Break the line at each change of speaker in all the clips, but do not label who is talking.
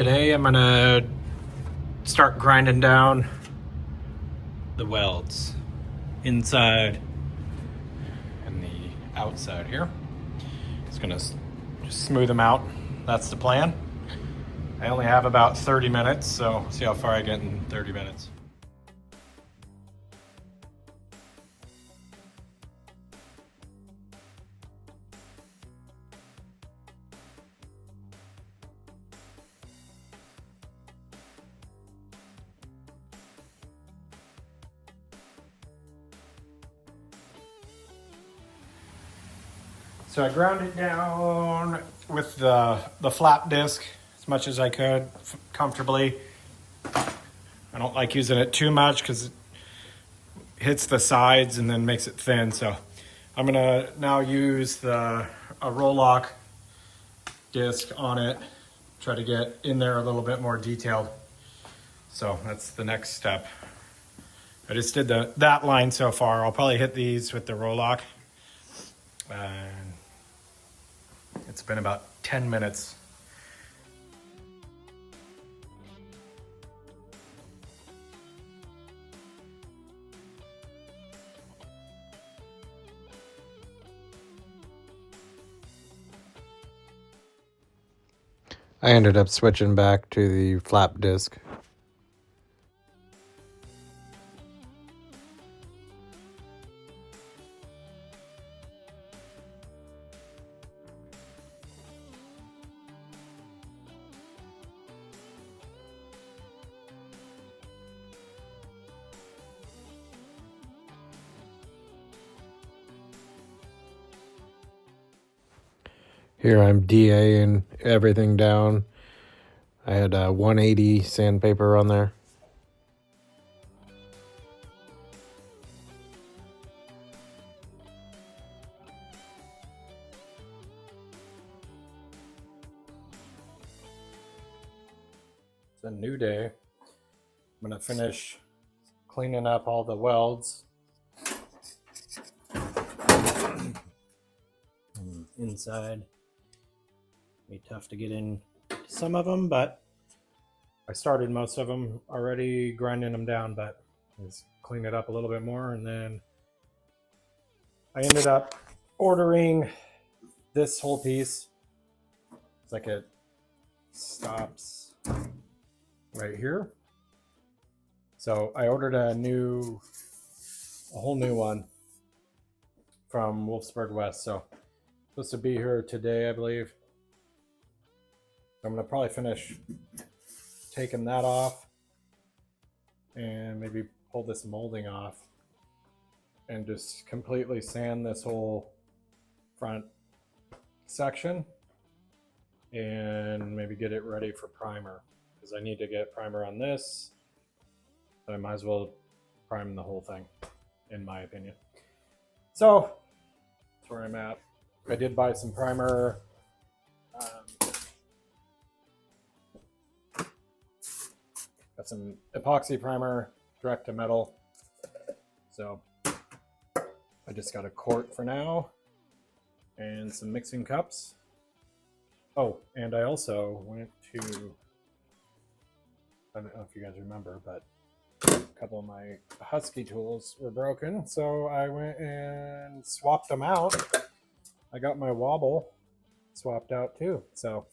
Today I'm gonna start grinding down the welds inside and the outside here. Just gonna just smooth them out. That's the plan. I only have about 30 minutes, so see how far I get in 30 minutes. So I ground it down with the flap disc as much as I could comfortably. I don't like using it too much because it hits the sides and then makes it thin. So I'm gonna now use a roll lock disc on it, try to get in there a little bit more detailed. So that's the next step. I just did that line so far. I'll probably hit these with the roll lock. And it's been about 10 minutes. I ended up switching back to the flap disc. Here I'm DAing everything down. I had 180 sandpaper on there. It's a new day. I'm gonna finish cleaning up all the welds. Inside. Be tough to get in some of them, but I started most of them already grinding them down, but let's clean it up a little bit more. And then I ended up ordering this whole piece. It's like it stops right here. So I ordered a whole new one from Wolfsburg West. So supposed to be here today, I believe. I'm gonna probably finish taking that off and maybe pull this molding off and just completely sand this whole front section and maybe get it ready for primer, because I need to get primer on this. I might as well prime the whole thing, in my opinion. So that's where I'm at. I did buy some primer. Got some epoxy primer, direct to metal. So I just got a quart for now and some mixing cups. Oh, and I also went to, I don't know if you guys remember, but a couple of my Husky tools were broken. So I went and swapped them out. I got my wobble swapped out too. So,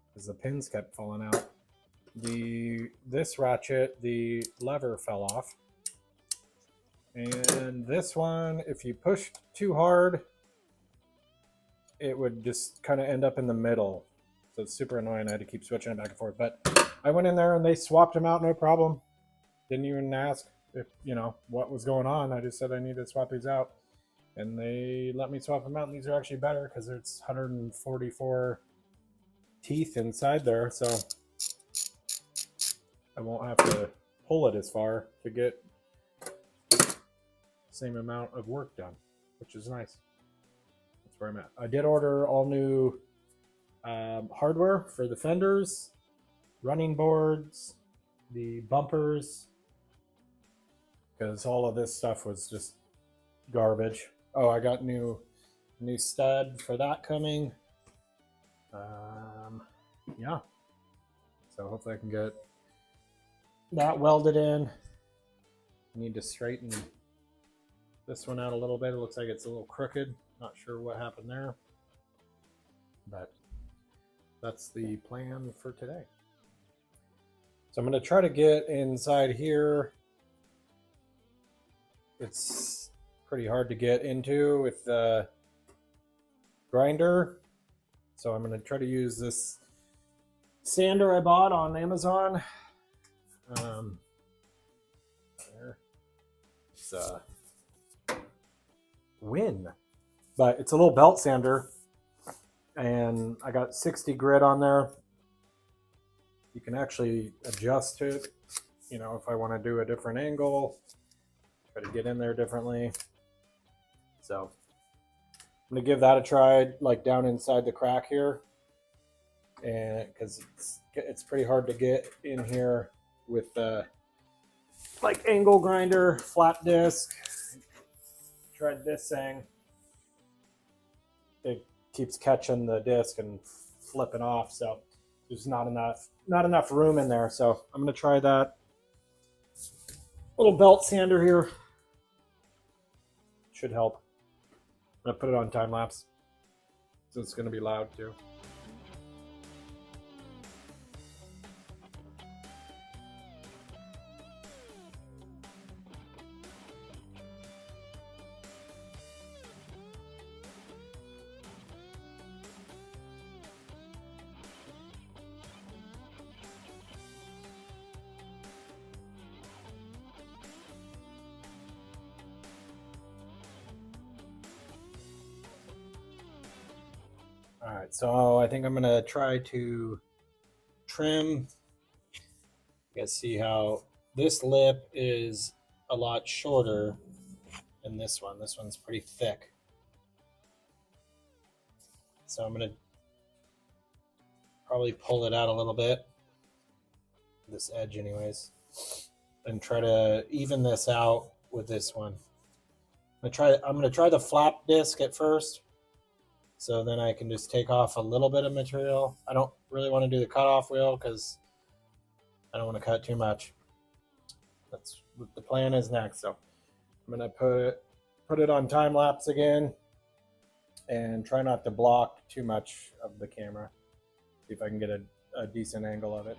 because the pins kept falling out. This ratchet, the lever fell off, and this one, if you push too hard, it would just kind of end up in the middle. So it's super annoying. I had to keep switching it back and forth, but I went in there and they swapped them out, no problem. Didn't even ask if, what was going on. I just said I need to swap these out, and they let me swap them out. And these are actually better because it's 144 teeth inside there, so I won't have to pull it as far to get the same amount of work done, which is nice. That's where I'm at. I did order all new hardware for the fenders, running boards, the bumpers, because all of this stuff was just garbage. Oh, I got new stud for that coming. Yeah. So hopefully I can get that welded in. I need to straighten this one out a little bit. It looks like it's a little crooked. Not sure what happened there, but that's the plan for today. So I'm going to try to get inside here. It's pretty hard to get into with the grinder. So I'm going to try to use this sander I bought on Amazon. It's Win, but it's a little belt sander, and I got 60 grit on there. You can actually adjust it, you know, if I want to do a different angle, try to get in there differently. So I'm gonna give that a try, like down inside the crack here, and because it's pretty hard to get in here with the like angle grinder, flat disc. Tried this thing. It keeps catching the disc and flipping off, so there's not enough room in there. So I'm gonna try that little belt sander here. Should help. I'm gonna put it on time lapse, so it's gonna be loud too. All right, so I think I'm gonna try to trim. You guys see how this lip is a lot shorter than this one. This one's pretty thick. So I'm gonna probably pull it out a little bit, this edge anyways, and try to even this out with this one. I'm gonna try the flap disc at first. So then I can just take off a little bit of material. I don't really want to do the cutoff wheel because I don't want to cut too much. That's what the plan is next. So I'm gonna put it on time lapse again and try not to block too much of the camera. See if I can get a decent angle of it.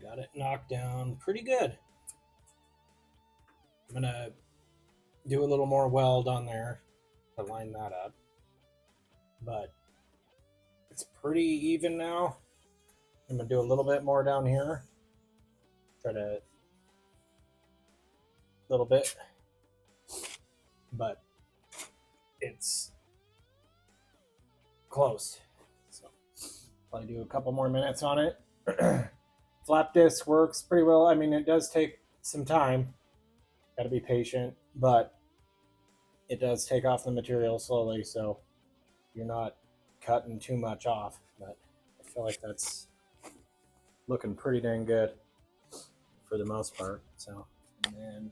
Got it knocked down pretty good. I'm gonna do a little more weld on there to line that up, but it's pretty even now. I'm gonna do a little bit more down here. Try to little bit, but it's close. So probably do a couple more minutes on it. Flap disc works pretty well. I mean, it does take some time. Got to be patient, but it does take off the material slowly, so you're not cutting too much off. But I feel like that's looking pretty dang good for the most part. So, and then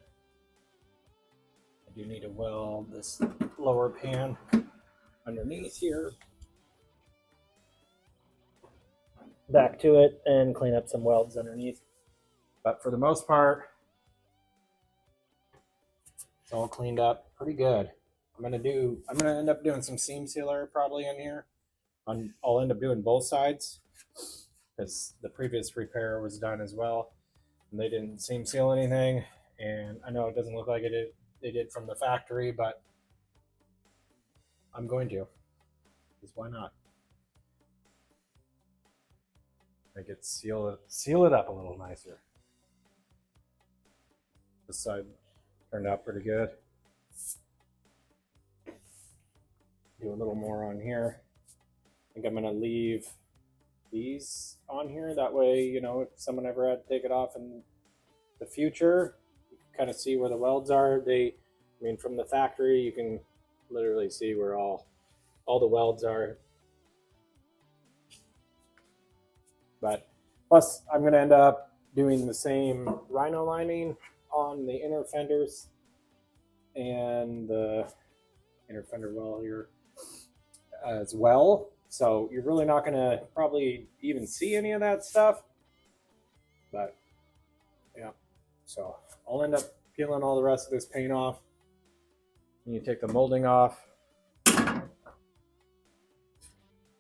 I do need to weld this lower pan underneath here back to it and clean up some welds underneath. But for the most part, it's all cleaned up pretty good. I'm gonna end up doing some seam sealer probably in here. I'll end up doing both sides because the previous repair was done as well, and they didn't seam seal anything. And I know it doesn't look like they did from the factory, but I'm going to, because why not? Make it seal it up a little nicer. This side turned out pretty good. Do a little more on here. I think I'm gonna leave these on here. That way, you know, if someone ever had to take it off in the future, you can kind of see where the welds are. I mean, from the factory, you can literally see where all the welds are. But Plus, I'm going to end up doing the same rhino lining on the inner fenders and the inner fender well here as well. So you're really not going to probably even see any of that stuff. But yeah, so I'll end up peeling all the rest of this paint off. And you take the molding off.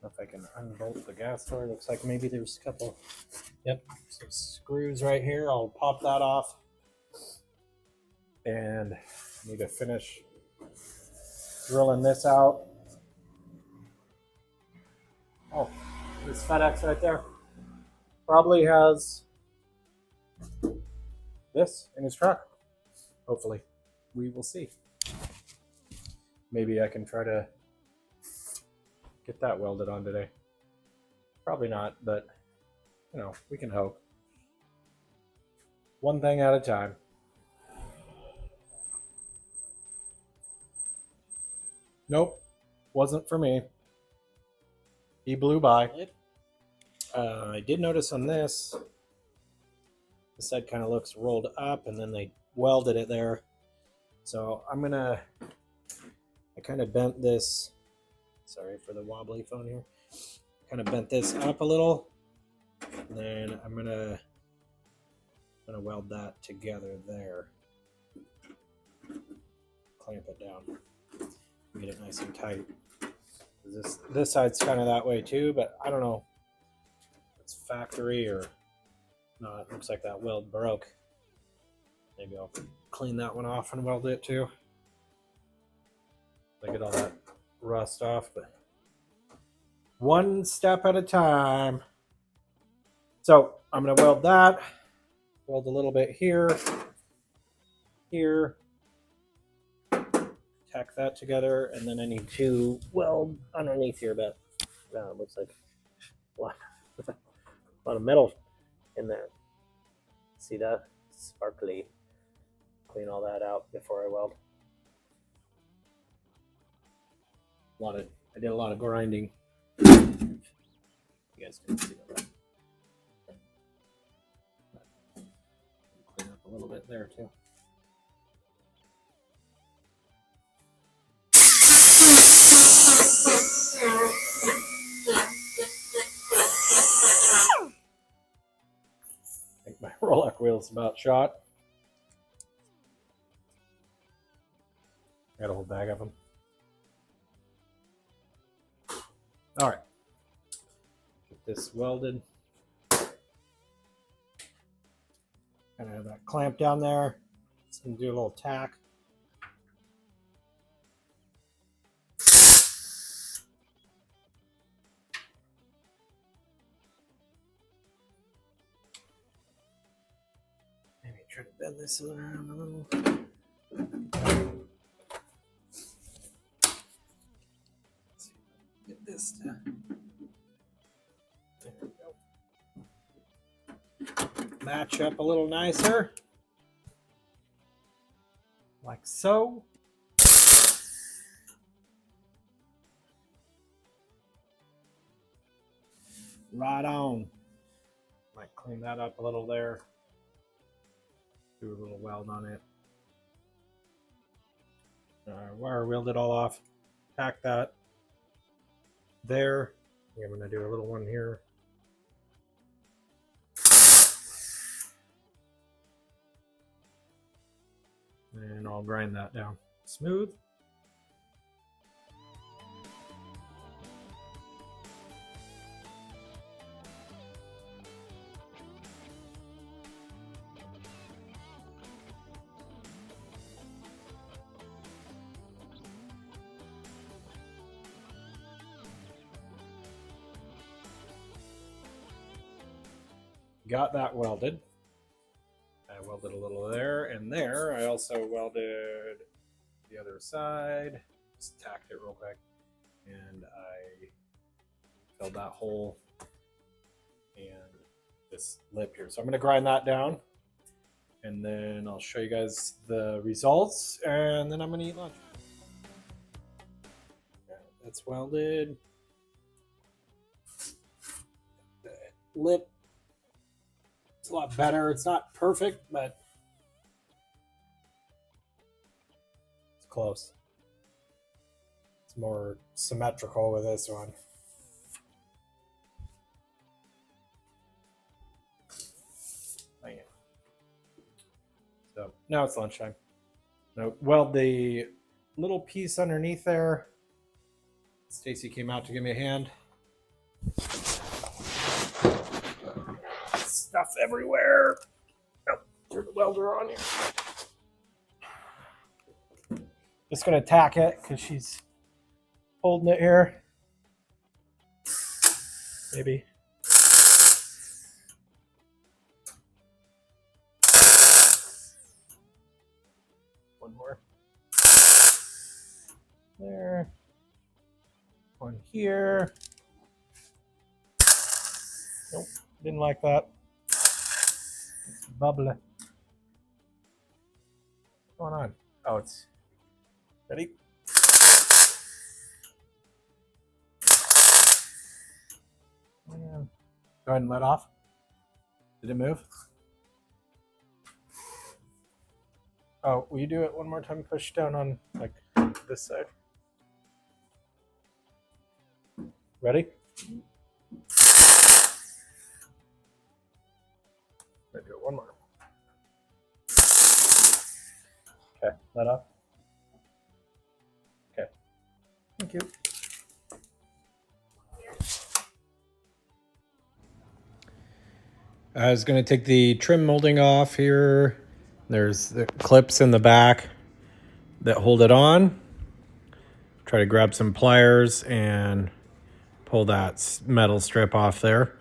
If I can unbolt the gas door, looks like maybe there's a couple, yep, some screws right here. I'll pop that off. And I need to finish drilling this out. Oh, this FedEx right there probably has this in his truck. Hopefully, we will see. Maybe I can try to get that welded on today. Probably not, but you know, we can hope. One thing at a time. Nope, wasn't for me. He blew by. I did notice on this, the side kind of looks rolled up, and then they welded it there. So I'm gonna, I kind of bent this, sorry for the wobbly phone here, kind of bent this up a little, and then I'm gonna weld that together there. Clamp it down, get it nice and tight. This side's kind of that way too, but I don't know if it's factory or not. It looks like that weld broke. Maybe I'll clean that one off and weld it too. I get all that rust off, but one step at a time. So I'm gonna weld that, weld a little bit here, here, tack that together, and then I need to weld underneath here, but it looks like a lot of metal in there. See that? Sparkly. Clean all that out before I weld. I did a lot of grinding. You guys can see that. Clean up a little bit there too. I think my roll-up wheel's about shot. Got a whole bag of them. All right, get this welded. Kind of have that clamp down there. Just gonna do a little tack. Maybe try to bend this around a little. Get this to, there we go. Match up a little nicer, like so. Right on. Might clean that up a little there. Do a little weld on it. Wire wheeled it all off. Tack that there. I'm going to do a little one here. And I'll grind that down smooth. Got that welded. I welded a little there and there. I also welded the other side. Just tacked it real quick. And I filled that hole and this lip here. So I'm going to grind that down. And then I'll show you guys the results. And then I'm going to eat lunch. That's welded. The lip It's a lot better. It's not perfect, but it's close. It's more symmetrical with this one. So now it's lunchtime. Now weld the little piece underneath there. Stacy came out to give me a hand. Stuff everywhere. Oh, turn the welder on here. Just gonna tack it because she's holding it here. Maybe. One more. There. One here. Nope, didn't like that. It's bubbly. What's going on? Oh, it's ready. Go ahead and let off. Did it move? Oh, will you do it one more time? Push down on like this side. Ready? I'll do it one more. Okay, let off. Okay. Thank you. I was going to take the trim molding off here. There's the clips in the back that hold it on. Try to grab some pliers and pull that metal strip off there.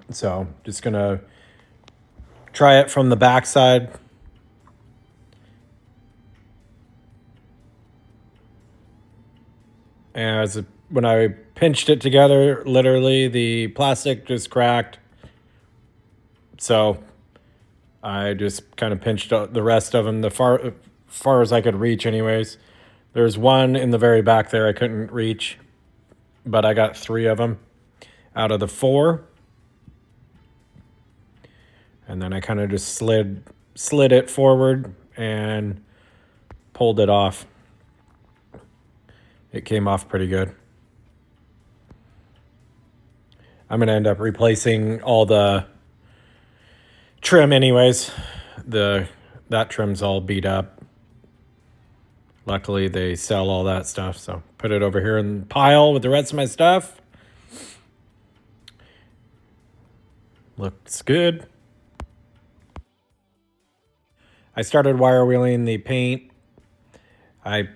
So just going to try it from the back side. As when I pinched it together, literally the plastic just cracked. So I just kind of pinched the rest of them the far as I could reach anyways. There's one in the very back there I couldn't reach, but I got 3 of them out of the 4. And then I kind of just slid it forward and pulled it off. It came off pretty good. I'm going to end up replacing all the trim anyways. That trim's all beat up. Luckily they sell all that stuff, so put it over here in the pile with the rest of my stuff. Looks good. I started wire wheeling the paint. I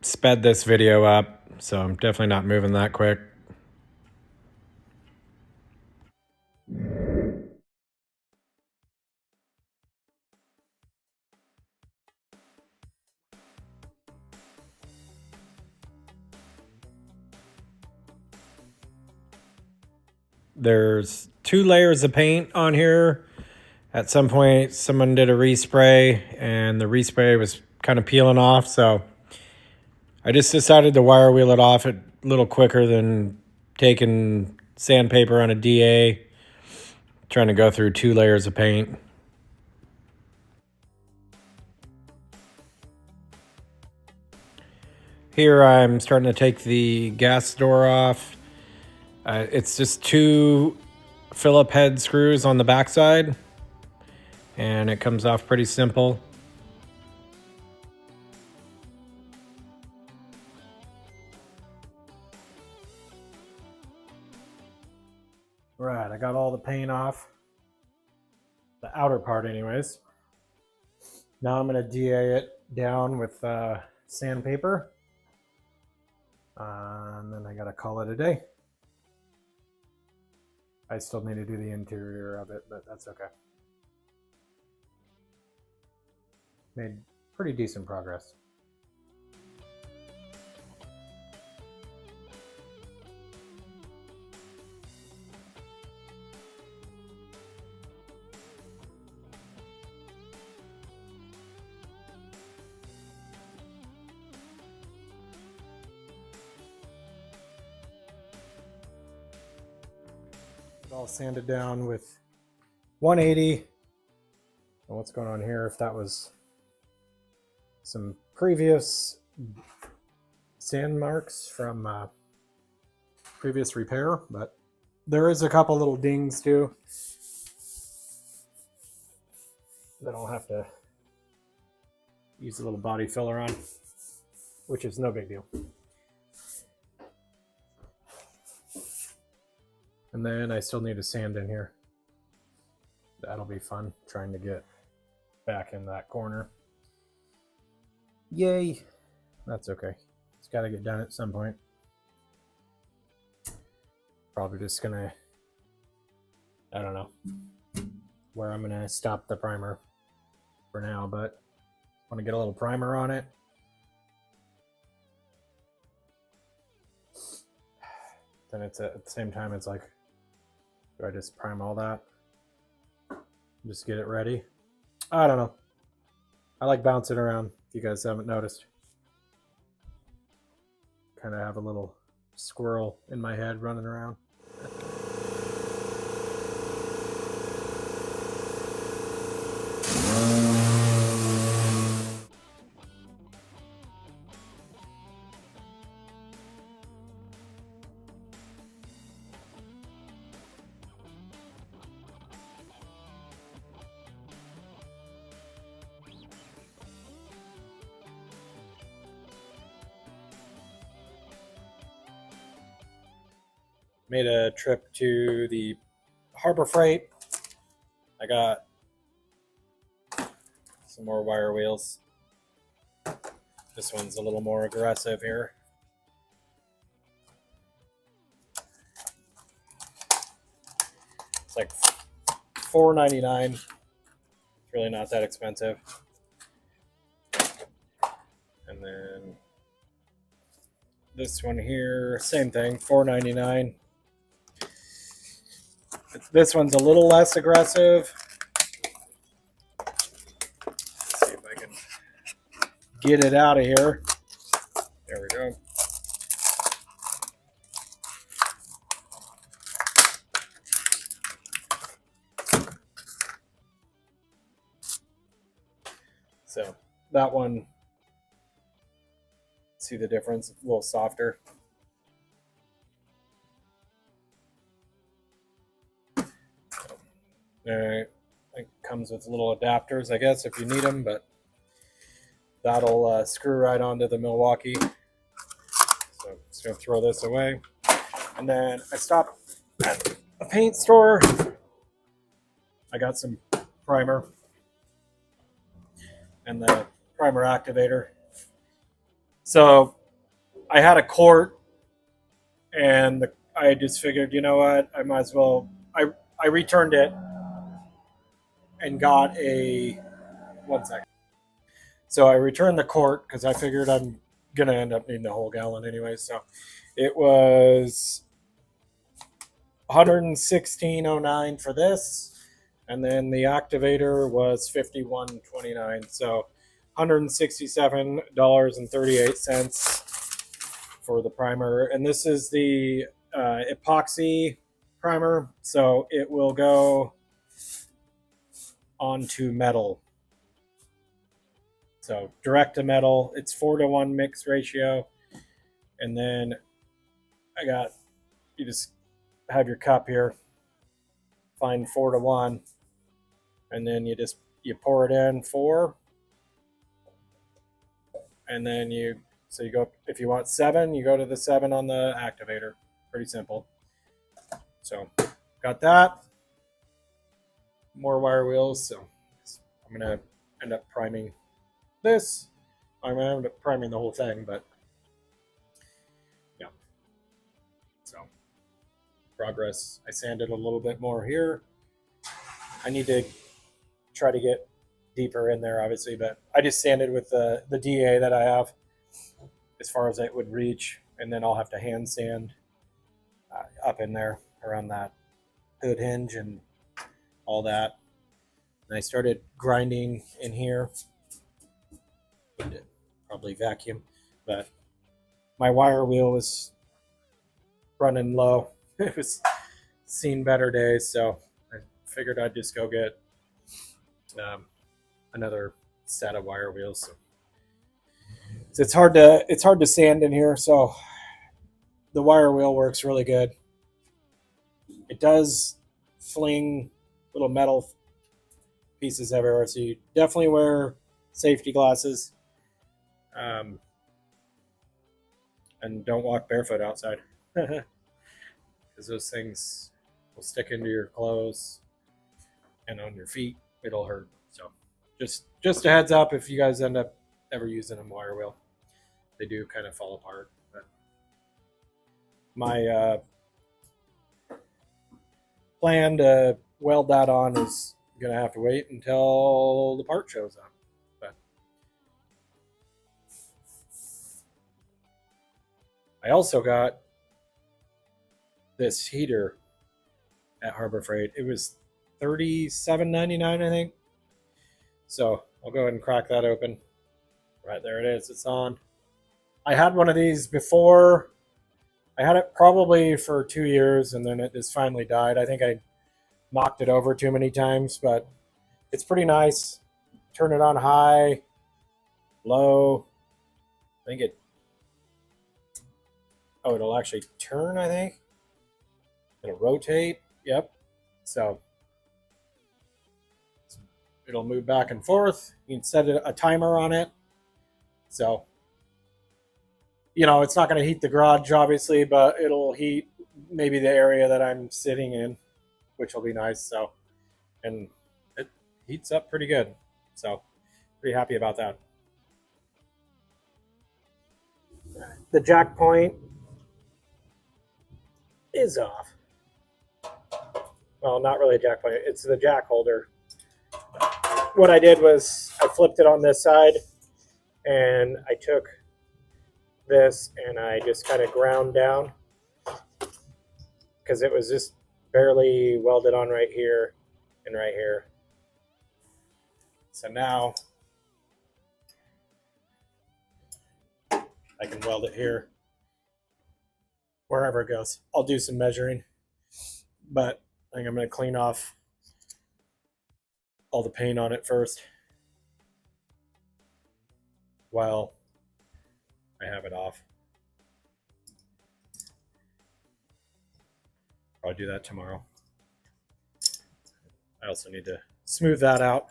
sped this video up, so I'm definitely not moving that quick. There's 2 layers of paint on here. At some point, someone did a respray, and the respray was kind of peeling off, so I just decided to wire wheel it off a little quicker than taking sandpaper on a DA, trying to go through 2 layers of paint. Here I'm starting to take the gas door off. It's just 2 Phillip head screws on the backside, and it comes off pretty simple. Right, I got all the paint off. The outer part anyways. Now I'm going to DA it down with sandpaper. And then I got to call it a day. I still need to do the interior of it, but that's okay. Made pretty decent progress. All sanded down with 180. And what's going on here? If that was some previous sand marks from previous repair, but there is a couple little dings too that I'll have to use a little body filler on, which is no big deal. And then I still need a sand in here. That'll be fun, trying to get back in that corner. Yay! That's okay. It's got to get done at some point. Probably just gonna, I don't know where I'm gonna stop the primer for now, but I want to get a little primer on it. Then it's at the same time, it's like, do I just prime all that? Just get it ready? I don't know. I like bouncing around, if you guys haven't noticed. Kind of have a little squirrel in my head running around. Made a trip to the Harbor Freight. I got some more wire wheels. This one's a little more aggressive here. It's like $4.99. It's really not that expensive. And then this one here, same thing, $4.99. This one's a little less aggressive. Let's see if I can get it out of here. There we go. So that one, see the difference? A little softer. It comes with little adapters, I guess, if you need them, but that'll screw right onto the Milwaukee. So I'm just going to throw this away. And then I stopped at a paint store. I got some primer and the primer activator. So I had a quart, and I just figured, you know what, I might as well. I returned it and got a, 1 second. So I returned the quart because I figured I'm going to end up needing a whole gallon anyway. So it was $116.09 for this. And then the activator was $51.29. So $167.38 for the primer. And this is the epoxy primer. So it will go onto metal. So direct to metal. It's 4-to-1 mix ratio. And then you just have your cup here. Find 4-to-1. And then you pour it in 4. And then you go, if you want 7, you go to the 7 on the activator. Pretty simple. So got that. More wire wheels. So I'm going to end up priming this. I'm going to end up priming the whole thing, but yeah. So progress. I sanded a little bit more here. I need to try to get deeper in there, obviously, but I just sanded with the DA that I have as far as it would reach, and then I'll have to hand sand up in there around that hood hinge and all that. And I started grinding in here. Need to probably vacuum, but my wire wheel was running low. It was seen better days, so I figured I'd just go get another set of wire wheels. So it's hard to sand in here, so the wire wheel works really good. It does fling little metal pieces everywhere, so you definitely wear safety glasses, and don't walk barefoot outside because those things will stick into your clothes and on your feet. It'll hurt. So just a heads up if you guys end up ever using a wire wheel, they do kind of fall apart. But my plan to weld that on is gonna have to wait until the part shows up. But I also got this heater at Harbor Freight. It was $37.99, I think. So I'll go ahead and crack that open. Right there it is. It's on. I had one of these before. I had it probably for 2 years, and then it just finally died. I think I knocked it over too many times, but it's pretty nice. Turn it on high, low. I think it. Oh, it'll actually turn, I think. It'll rotate. Yep. So it'll move back and forth. You can set a timer on it. So, it's not going to heat the garage, obviously, but it'll heat maybe the area that I'm sitting in, which will be nice. So, and it heats up pretty good. So, pretty happy about that. The jack point is off. Well, not really a jack point. It's the jack holder. What I did was I flipped it on this side, and I took this and I just kind of ground down because it was just barely welded on right here and right here. So now I can weld it here, wherever it goes. I'll do some measuring, but I think I'm going to clean off all the paint on it first while I have it off. I'll do that tomorrow. I also need to smooth that out.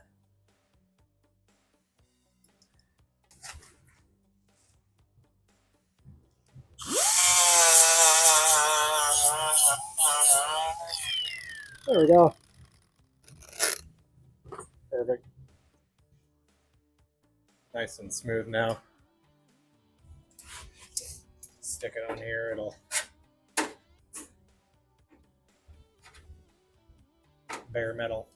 There we go. Perfect. Nice and smooth now. Stick it on here, it'll bare metal.